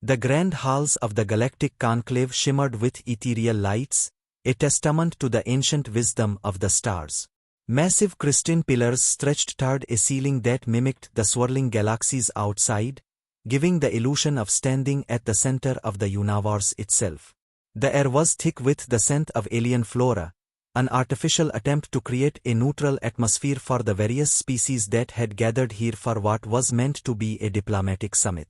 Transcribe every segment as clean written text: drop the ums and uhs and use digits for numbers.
The grand halls of the galactic conclave shimmered with ethereal lights, a testament to the ancient wisdom of the stars. Massive crystalline pillars stretched toward a ceiling that mimicked the swirling galaxies outside, giving the illusion of standing at the center of the universe itself. The air was thick with the scent of alien flora, an artificial attempt to create a neutral atmosphere for the various species that had gathered here for what was meant to be a diplomatic summit.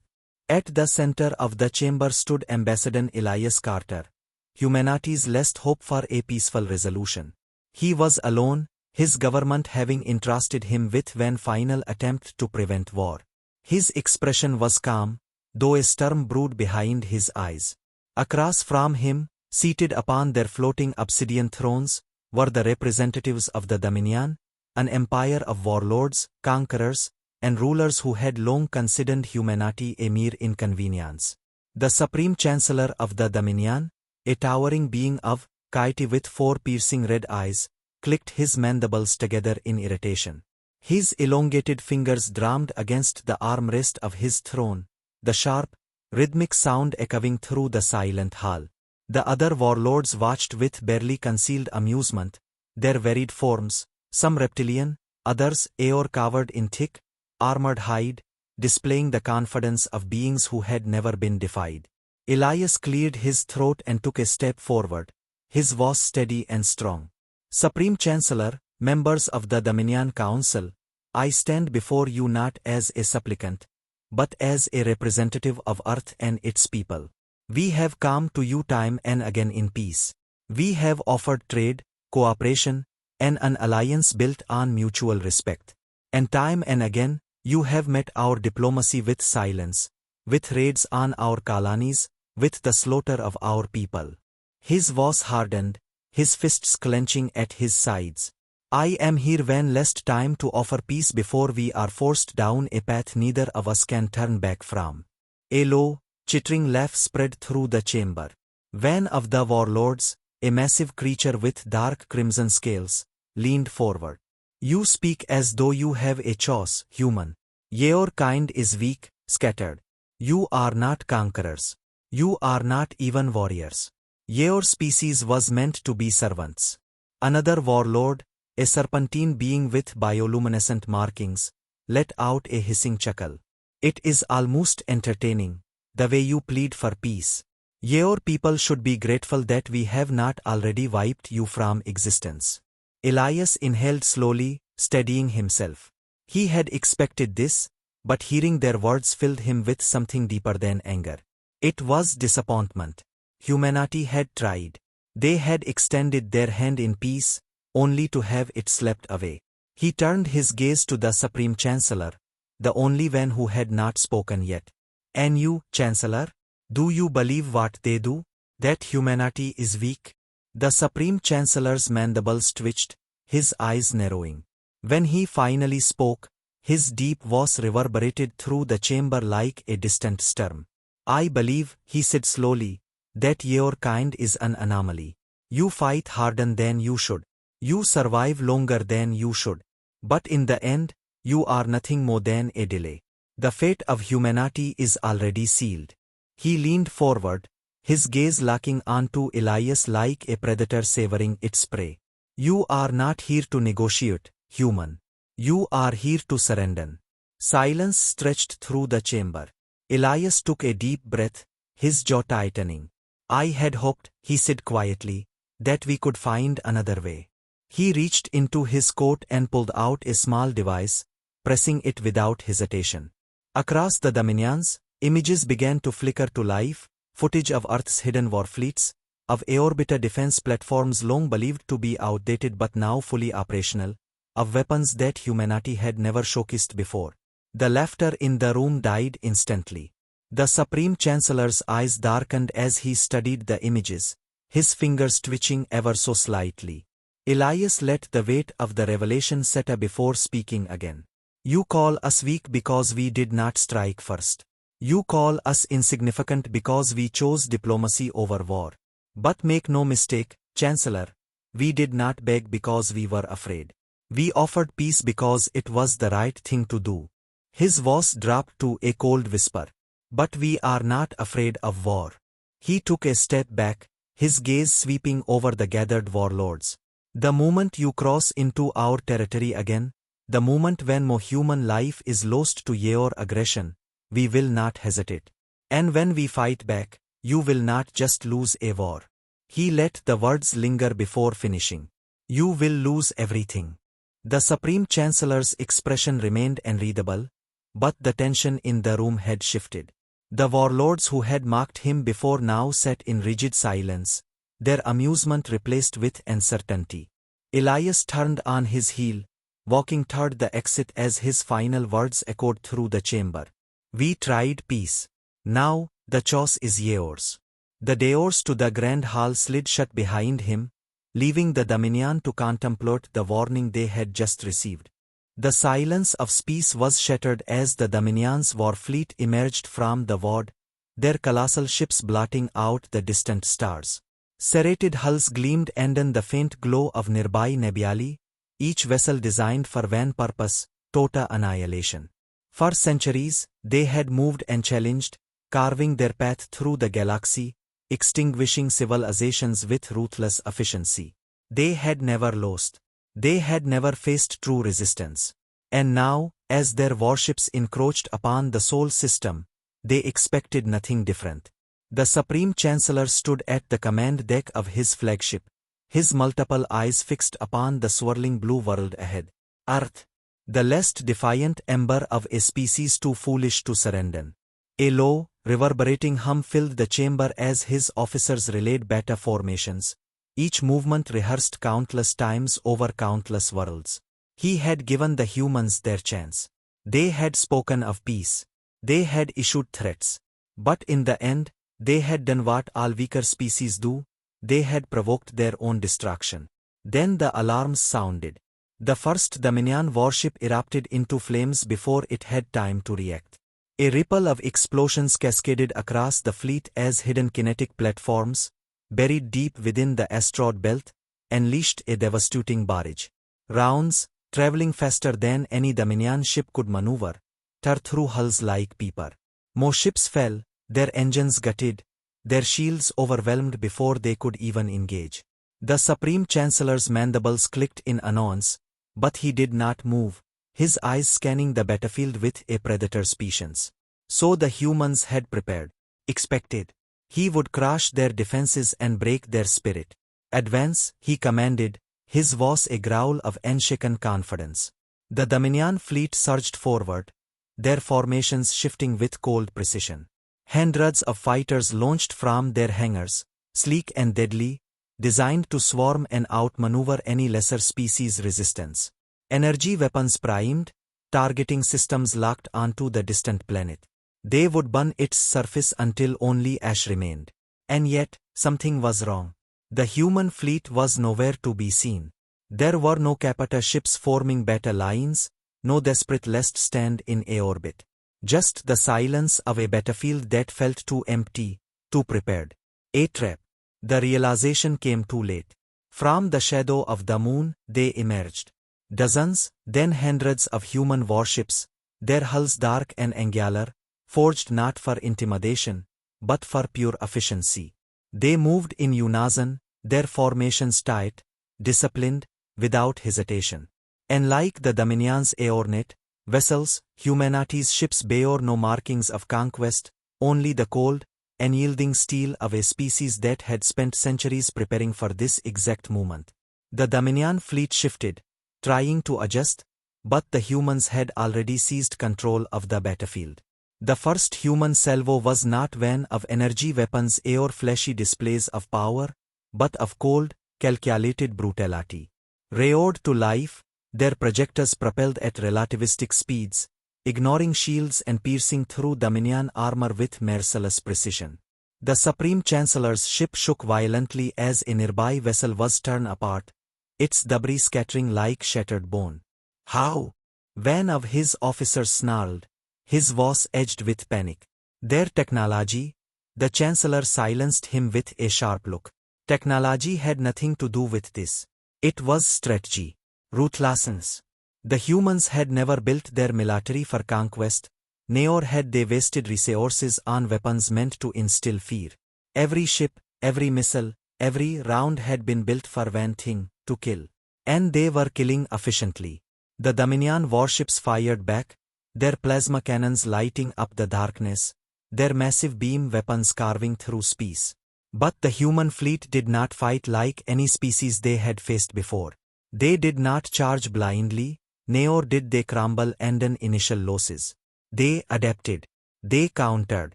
At the center of the chamber stood Ambassador Elias Carter, humanity's last hope for a peaceful resolution. He was alone, his government having entrusted him with one final attempt to prevent war. His expression was calm, though a storm brewed behind his eyes. Across from him, seated upon their floating obsidian thrones, were the representatives of the Dominion, an empire of warlords, conquerors, and rulers who had long considered humanity a mere inconvenience. The Supreme Chancellor of the Dominion, a towering being of Kaiti with 4 piercing red eyes, clicked his mandibles together in irritation. His elongated fingers drummed against the armrest of his throne, the sharp, rhythmic sound echoing through the silent hall. The other warlords watched with barely concealed amusement, their varied forms, some reptilian, others covered in thick, armored hide, displaying the confidence of beings who had never been defied. Elias cleared his throat and took a step forward, his voice steady and strong. Supreme Chancellor, members of the Dominion Council, I stand before you not as a supplicant, but as a representative of Earth and its people. We have come to you time and again in peace. We have offered trade, cooperation, and an alliance built on mutual respect. And time and again, you have met our diplomacy with silence, with raids on our colonies, with the slaughter of our people. His voice hardened, his fists clenching at his sides. I am here one last time to offer peace before we are forced down a path neither of us can turn back from. A low, chittering laugh spread through the chamber. One of the warlords, a massive creature with dark crimson scales, leaned forward. You speak as though you have a choice, human. Your kind is weak, scattered. You are not conquerors. You are not even warriors. Your species was meant to be servants. Another warlord, a serpentine being with bioluminescent markings, let out a hissing chuckle. It is almost entertaining, the way you plead for peace. Your people should be grateful that we have not already wiped you from existence. Elias inhaled slowly, steadying himself. He had expected this, but hearing their words filled him with something deeper than anger. It was disappointment. Humanity had tried. They had extended their hand in peace, only to have it swept away. He turned his gaze to the Supreme Chancellor, the only one who had not spoken yet. And you, Chancellor, do you believe what they do? That humanity is weak? The Supreme Chancellor's mandibles twitched, his eyes narrowing. When he finally spoke, his deep voice reverberated through the chamber like a distant storm. I believe, he said slowly, that your kind is an anomaly. You fight harder than you should. You survive longer than you should. But in the end, you are nothing more than a delay. The fate of humanity is already sealed. He leaned forward, his gaze locking onto Elias like a predator savoring its prey. You are not here to negotiate, human. You are here to surrender. Silence stretched through the chamber. Elias took a deep breath, his jaw tightening. I had hoped, he said quietly, that we could find another way. He reached into his coat and pulled out a small device, pressing it without hesitation. Across the Dominions, images began to flicker to life, footage of Earth's hidden warfleets, of air-orbiter defense platforms long believed to be outdated but now fully operational, of weapons that humanity had never showcased before. The laughter in the room died instantly. The Supreme Chancellor's eyes darkened as he studied the images, his fingers twitching ever so slightly. Elias let the weight of the revelation settle before speaking again. You call us weak because we did not strike first. You call us insignificant because we chose diplomacy over war. But make no mistake, Chancellor, we did not beg because we were afraid. We offered peace because it was the right thing to do. His voice dropped to a cold whisper. But we are not afraid of war. He took a step back, his gaze sweeping over the gathered warlords. The moment you cross into our territory again, the moment when more human life is lost to your aggression, we will not hesitate. And when we fight back, you will not just lose a war. He let the words linger before finishing. You will lose everything. The Supreme Chancellor's expression remained unreadable, but the tension in the room had shifted. The warlords who had mocked him before now sat in rigid silence, their amusement replaced with uncertainty. Elias turned on his heel, walking toward the exit as his final words echoed through the chamber. We tried peace. Now, the choice is yours. The doors to the grand hall slid shut behind him, leaving the Dominion to contemplate the warning they had just received. The silence of space was shattered as the Dominion's war fleet emerged from the void, their colossal ships blotting out the distant stars. Serrated hulls gleamed under the faint glow of nearby nebulae, each vessel designed for one purpose, total annihilation. For centuries, they had moved unchallenged, carving their path through the galaxy, extinguishing civilizations with ruthless efficiency. They had never lost. They had never faced true resistance. And now, as their warships encroached upon the Sol system, they expected nothing different. The Supreme Chancellor stood at the command deck of his flagship, his multiple eyes fixed upon the swirling blue world ahead. Earth, the last defiant ember of a species too foolish to surrender. A low, reverberating hum filled the chamber as his officers relayed beta formations, each movement rehearsed countless times over countless worlds. He had given the humans their chance. They had spoken of peace. They had issued threats. But in the end, they had done what all weaker species do, they had provoked their own destruction. Then the alarms sounded. The first Dominion warship erupted into flames before it had time to react. A ripple of explosions cascaded across the fleet as hidden kinetic platforms, buried deep within the asteroid belt, unleashed a devastating barrage. Rounds, traveling faster than any Dominion ship could maneuver, tore through hulls like paper. More ships fell, their engines gutted, their shields overwhelmed before they could even engage. The Supreme Chancellor's mandibles clicked in annoyance, but he did not move, his eyes scanning the battlefield with a predator's patience. So the humans had prepared, expected. He would crush their defenses and break their spirit. Advance, he commanded, his voice a growl of unshaken confidence. The Dominion fleet surged forward, their formations shifting with cold precision. Hundreds of fighters launched from their hangars, sleek and deadly, designed to swarm and outmaneuver any lesser species' resistance. Energy weapons primed, targeting systems locked onto the distant planet. They would burn its surface until only ash remained. And yet, something was wrong. The human fleet was nowhere to be seen. There were no Capita ships forming battle lines, no desperate last stand in a orbit. Just the silence of a battlefield that felt too empty, too prepared. A trap. The realization came too late. From the shadow of the moon, they emerged. Dozens, then hundreds of human warships, their hulls dark and angular, forged not for intimidation, but for pure efficiency. They moved in unison, their formations tight, disciplined, without hesitation. And like the Dominion's aeronet, vessels, humanity's ships bore no markings of conquest, only the cold, unyielding steel of a species that had spent centuries preparing for this exact moment. The Dominion fleet shifted, trying to adjust, but the humans had already seized control of the battlefield. The first human salvo was not one of energy weapons or flashy displays of power, but of cold, calculated brutality. Reared to life, their projectors propelled at relativistic speeds, ignoring shields and piercing through Dominion armor with merciless precision. The Supreme Chancellor's ship shook violently as a nearby vessel was torn apart, its debris scattering like shattered bone. How? One of his officers snarled, his voice edged with panic. Their technology? The Chancellor silenced him with a sharp look. Technology had nothing to do with this. It was strategy. Ruthlessness. The humans had never built their military for conquest, nor had they wasted resources on weapons meant to instill fear. Every ship, every missile, every round had been built for one thing, to kill. And they were killing efficiently. The Dominion warships fired back, their plasma cannons lighting up the darkness, their massive beam weapons carving through space. But the human fleet did not fight like any species they had faced before. They did not charge blindly, nor did they crumble under initial losses. They adapted. They countered.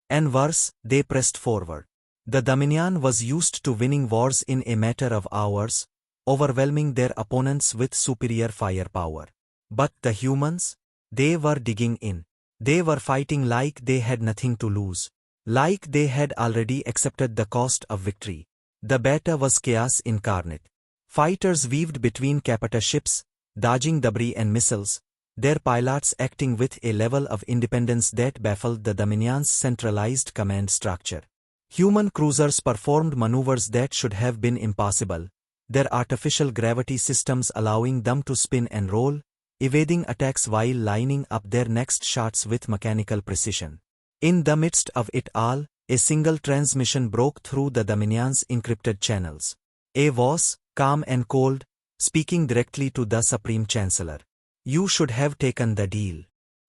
And worse, they pressed forward. The Dominion was used to winning wars in a matter of hours, overwhelming their opponents with superior firepower. But the humans? They were digging in. They were fighting like they had nothing to lose. Like they had already accepted the cost of victory. The Beta was chaos incarnate. Fighters weaved between Capita ships, dodging debris and missiles, their pilots acting with a level of independence that baffled the Dominion's centralized command structure. Human cruisers performed maneuvers that should have been impossible, their artificial gravity systems allowing them to spin and roll, evading attacks while lining up their next shots with mechanical precision. In the midst of it all, a single transmission broke through the Dominion's encrypted channels. A voice, calm and cold, speaking directly to the Supreme Chancellor. You should have taken the deal.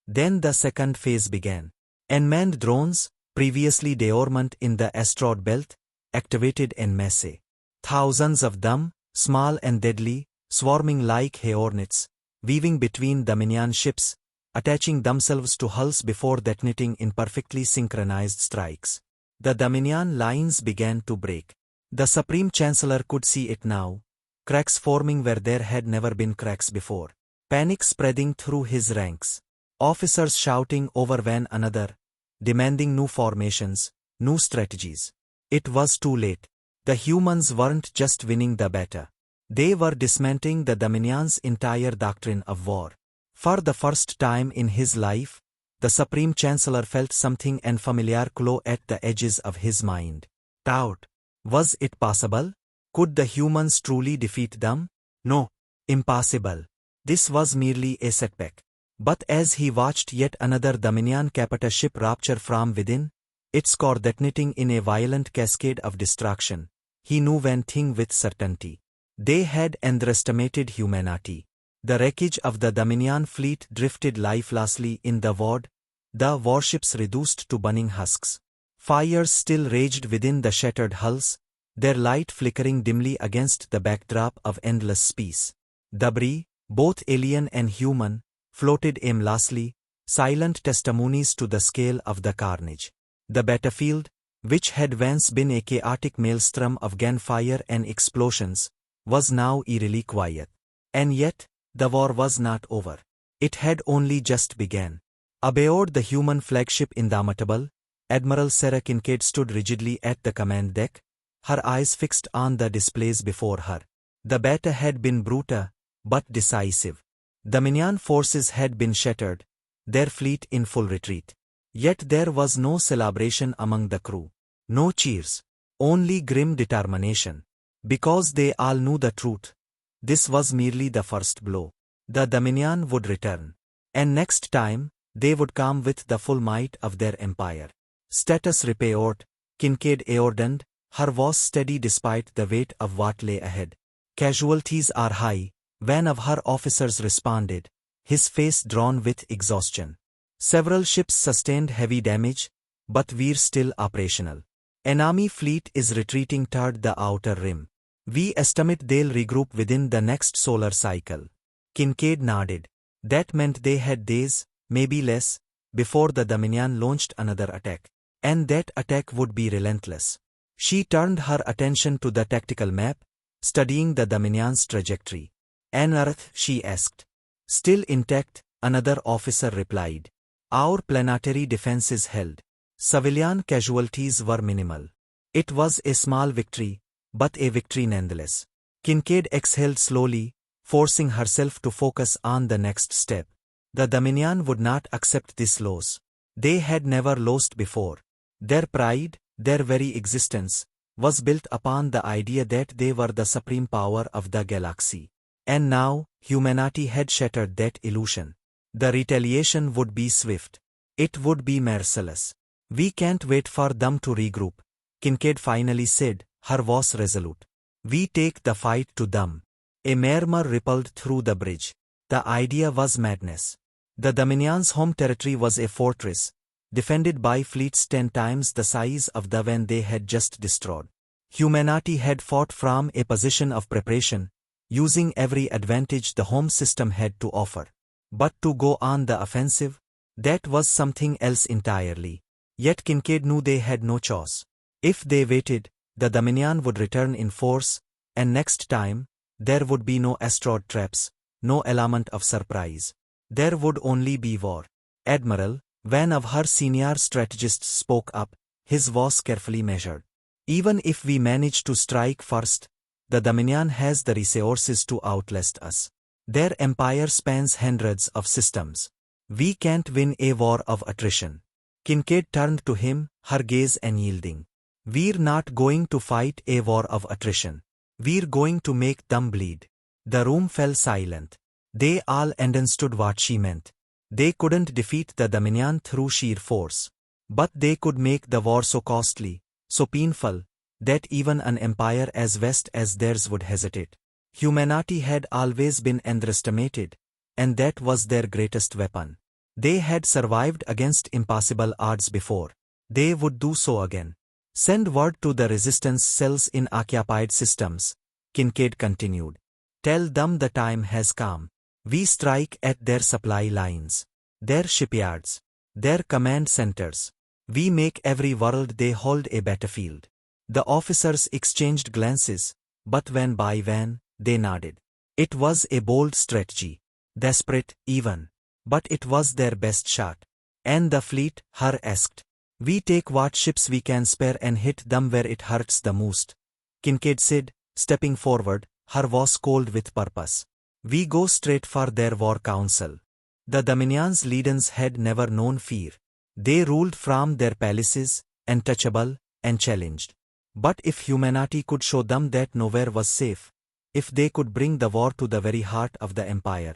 Then the second phase began. Unmanned drones, previously dormant in the asteroid belt, activated en masse. Thousands of them, small and deadly, swarming like hornets, weaving between Dominion ships, attaching themselves to hulls before detonating in perfectly synchronized strikes. The Dominion lines began to break. The Supreme Chancellor could see it now, cracks forming where there had never been cracks before. Panic spreading through his ranks. Officers shouting over one another, demanding new formations, new strategies. It was too late. The humans weren't just winning the battle. They were dismantling the Dominion's entire doctrine of war. For the first time in his life, the Supreme Chancellor felt something unfamiliar claw at the edges of his mind. Doubt. Was it possible? Could the humans truly defeat them? No. Impossible. This was merely a setback. But as he watched yet another Dominion Capita ship rupture from within, its core detonating in a violent cascade of destruction, he knew one thing with certainty. They had underestimated humanity. The wreckage of the Dominion fleet drifted lifelessly in the void, the warships reduced to burning husks. Fires still raged within the shattered hulls, their light flickering dimly against the backdrop of endless space. Debris, both alien and human, floated aimlessly, silent testimonies to the scale of the carnage. The battlefield, which had once been a chaotic maelstrom of gunfire and explosions, was now eerily quiet. And yet, the war was not over. It had only just begun. Aboard the human flagship Indomitable, Admiral Sarah Kincaid stood rigidly at the command deck, her eyes fixed on the displays before her. The battle had been brutal, but decisive. Dominion forces had been shattered, their fleet in full retreat. Yet there was no celebration among the crew. No cheers. Only grim determination. Because they all knew the truth. This was merely the first blow. The Dominion would return. And next time, they would come with the full might of their empire. Status report, Kincaid ordered, her voice steady despite the weight of what lay ahead. Casualties are high, one of her officers responded, his face drawn with exhaustion. Several ships sustained heavy damage, but we're still operational. Enemy fleet is retreating toward the outer rim. We estimate they'll regroup within the next solar cycle. Kincaid nodded. That meant they had days, maybe less, before the Dominion launched another attack. And that attack would be relentless. She turned her attention to the tactical map, studying the Dominion's trajectory. "On Earth?" she asked. "Still intact," another officer replied. "Our planetary defenses held. Civilian casualties were minimal. It was a small victory, but a victory nonetheless." Kincaid exhaled slowly, forcing herself to focus on the next step. The Dominion would not accept this loss. They had never lost before. Their pride, their very existence, was built upon the idea that they were the supreme power of the galaxy. And now, humanity had shattered that illusion. The retaliation would be swift. It would be merciless. We can't wait for them to regroup, Kincaid finally said, her voice resolute. We take the fight to them. A murmur rippled through the bridge. The idea was madness. The Dominions' home territory was a fortress, defended by fleets 10 times the size of the one they had just destroyed. Humanity had fought from a position of preparation, using every advantage the home system had to offer. But to go on the offensive? That was something else entirely. Yet Kincaid knew they had no choice. If they waited, the Dominion would return in force, and next time, there would be no asteroid traps, no element of surprise. There would only be war. Admiral, one of her senior strategists spoke up, his voice carefully measured. Even if we manage to strike first, the Dominion has the resources to outlast us. Their empire spans hundreds of systems. We can't win a war of attrition. Kincaid turned to him, her gaze unyielding. We're not going to fight a war of attrition. We're going to make them bleed. The room fell silent. They all understood what she meant. They couldn't defeat the Dominion through sheer force. But they could make the war so costly, so painful, that even an empire as vast as theirs would hesitate. Humanity had always been underestimated, and that was their greatest weapon. They had survived against impossible odds before. They would do so again. Send word to the resistance cells in occupied systems, Kincaid continued. Tell them the time has come. We strike at their supply lines, their shipyards, their command centers. We make every world they hold a battlefield. The officers exchanged glances, but one by one, they nodded. It was a bold strategy. Desperate, even. But it was their best shot. And the fleet, her asked. We take what ships we can spare and hit them where it hurts the most, Kincaid said, stepping forward, her voice cold with purpose. We go straight for their war council. The Dominion's leaders had never known fear. They ruled from their palaces, untouchable, unchallenged. But if humanity could show them that nowhere was safe, if they could bring the war to the very heart of the empire,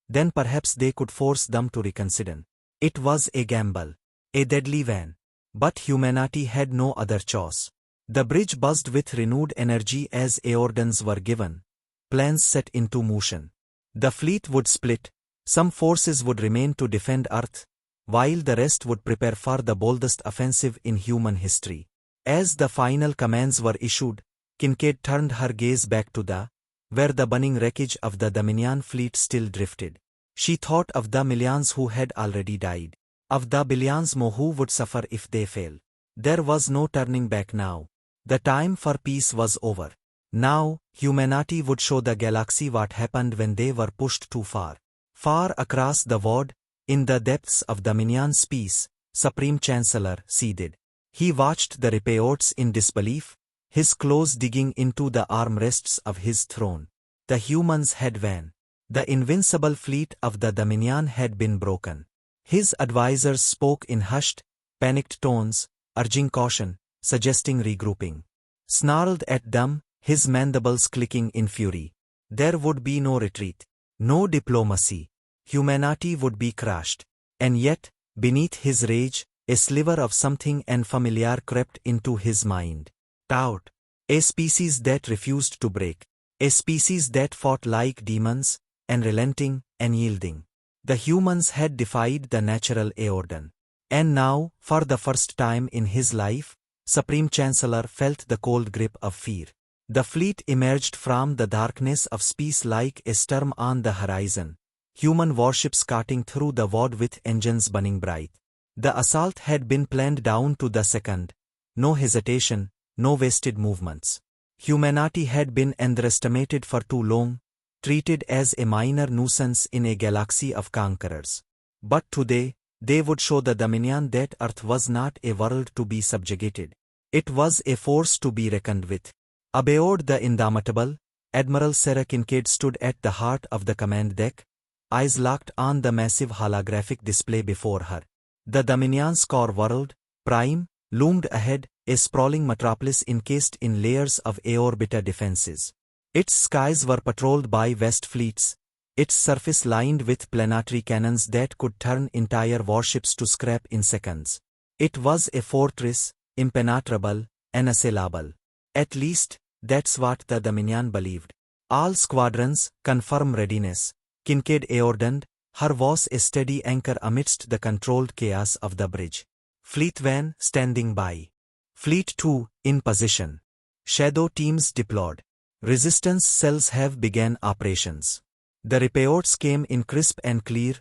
then perhaps they could force them to reconsider. It was a gamble, a deadly one. But humanity had no other choice. The bridge buzzed with renewed energy as orders were given. Plans set into motion. The fleet would split. Some forces would remain to defend Earth, while the rest would prepare for the boldest offensive in human history. As the final commands were issued, Kincaid turned her gaze back to where the burning wreckage of the Dominion fleet still drifted. She thought of the millions who had already died, of the billions more who would suffer if they fail. There was no turning back now. The time for peace was over. Now, humanity would show the galaxy what happened when they were pushed too far. Far across the void, in the depths of Dominion's peace, Supreme Chancellor seethed. He watched the reports in disbelief, his claws digging into the armrests of his throne. The humans had won. The invincible fleet of the Dominion had been broken. His advisors spoke in hushed, panicked tones, urging caution, suggesting regrouping. Snarled at them, his mandibles clicking in fury. There would be no retreat, no diplomacy. Humanity would be crushed. And yet, beneath his rage, a sliver of something unfamiliar crept into his mind. Doubt. A species that refused to break. A species that fought like demons, unrelenting, unyielding. The humans had defied the natural order. And now, for the first time in his life, Supreme Chancellor felt the cold grip of fear. The fleet emerged from the darkness of space like a storm on the horizon. Human warships cutting through the void with engines burning bright. The assault had been planned down to the second. No hesitation, no wasted movements. Humanity had been underestimated for too long, treated as a minor nuisance in a galaxy of conquerors. But today, they would show the Dominion that Earth was not a world to be subjugated. It was a force to be reckoned with. Aboard the Indomitable, Admiral Sarah Kincaid stood at the heart of the command deck, eyes locked on the massive holographic display before her. The Dominion's core world, Prime, loomed ahead, a sprawling metropolis encased in layers of aerorbiter defenses. Its skies were patrolled by vast fleets, its surface lined with planetary cannons that could turn entire warships to scrap in seconds. It was a fortress, impenetrable, unassailable. At least, that's what the Dominion believed. All squadrons, confirm readiness. Kincaid ordered. Her was a steady anchor amidst the controlled chaos of the bridge. Fleet 1, standing by. Fleet 2, in position. Shadow teams deployed. Resistance cells have begun operations. The reports came in crisp and clear,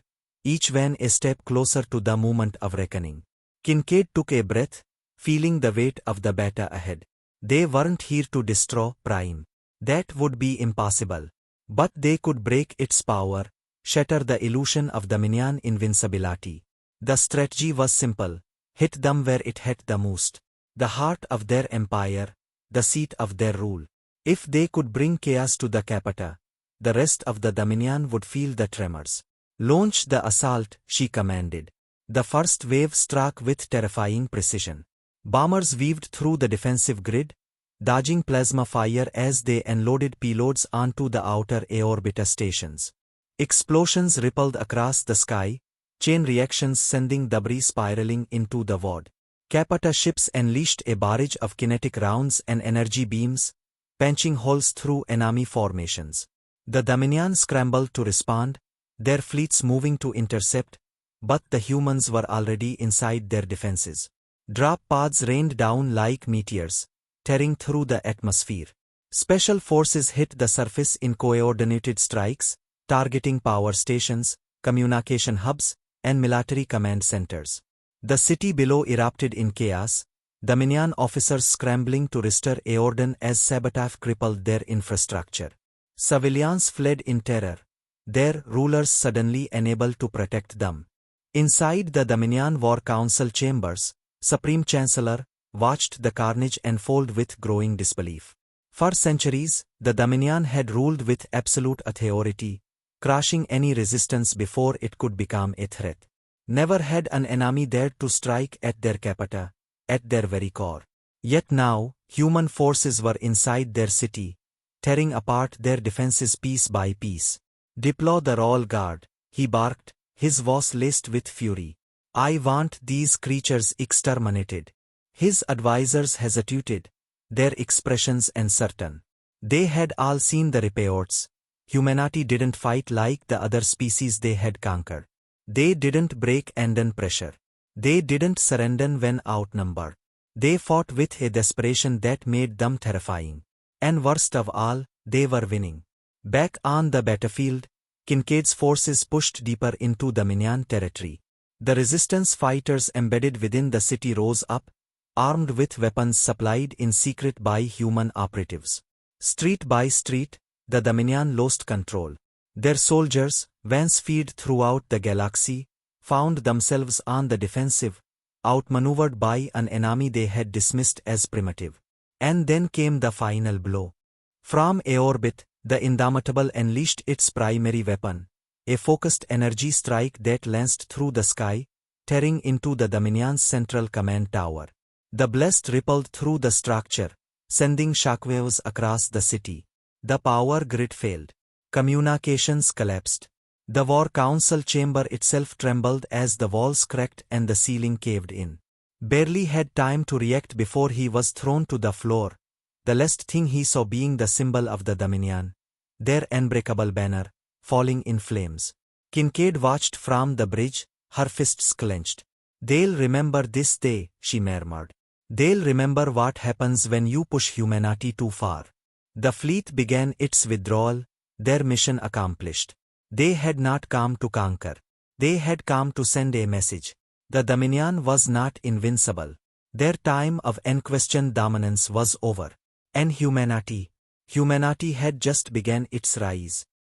each one a step closer to the moment of reckoning. Kincaid took a breath, feeling the weight of the battle ahead. They weren't here to destroy Prime. That would be impossible. But they could break its power, shatter the illusion of Dominion invincibility. The strategy was simple: hit them where it hurt the most. The heart of their empire, the seat of their rule. If they could bring chaos to the capital, the rest of the Dominion would feel the tremors. Launch the assault, she commanded. The first wave struck with terrifying precision. Bombers weaved through the defensive grid, dodging plasma fire as they unloaded payloads onto the outer orbiter stations. Explosions rippled across the sky, chain reactions sending debris spiraling into the void. Capita ships unleashed a barrage of kinetic rounds and energy beams, punching holes through enemy formations. The Dominion scrambled to respond, their fleets moving to intercept, but the humans were already inside their defenses. Drop pods rained down like meteors, tearing through the atmosphere. Special forces hit the surface in coordinated strikes, targeting power stations, communication hubs, and military command centers. The city below erupted in chaos, Dominion officers scrambling to restore order as sabotage crippled their infrastructure. Civilians fled in terror, their rulers suddenly unable to protect them. Inside the Dominion War Council chambers, Supreme Chancellor watched the carnage unfold with growing disbelief. For centuries, the Dominion had ruled with absolute authority, crushing any resistance before it could become a threat. Never had an enemy dared to strike at their capital, at their very core. Yet now, human forces were inside their city, tearing apart their defenses piece by piece. "Deploy the Royal Guard," he barked, his voice laced with fury. "I want these creatures exterminated." His advisors hesitated, their expressions uncertain. They had all seen the reports. Humanity didn't fight like the other species they had conquered. They didn't break under pressure. They didn't surrender when outnumbered. They fought with a desperation that made them terrifying. And worst of all, they were winning. Back on the battlefield, Kincaid's forces pushed deeper into Dominion territory. The resistance fighters embedded within the city rose up, armed with weapons supplied in secret by human operatives. Street by street, the Dominion lost control. Their soldiers, once feared throughout the galaxy, found themselves on the defensive, outmaneuvered by an enemy they had dismissed as primitive. And then came the final blow. From orbit, the Indomitable unleashed its primary weapon, a focused energy strike that lanced through the sky, tearing into the Dominion's central command tower. The blast rippled through the structure, sending shockwaves across the city. The power grid failed. Communications collapsed. The War Council chamber itself trembled as the walls cracked and the ceiling caved in. Barely had time to react before he was thrown to the floor, the last thing he saw being the symbol of the Dominion, their unbreakable banner, falling in flames. Kincaid watched from the bridge, her fists clenched. "They'll remember this day," she murmured. "They'll remember what happens when you push humanity too far." The fleet began its withdrawal, their mission accomplished. They had not come to conquer. They had come to send a message. The Dominion was not invincible. Their time of unquestioned dominance was over. And humanity had just begun its rise.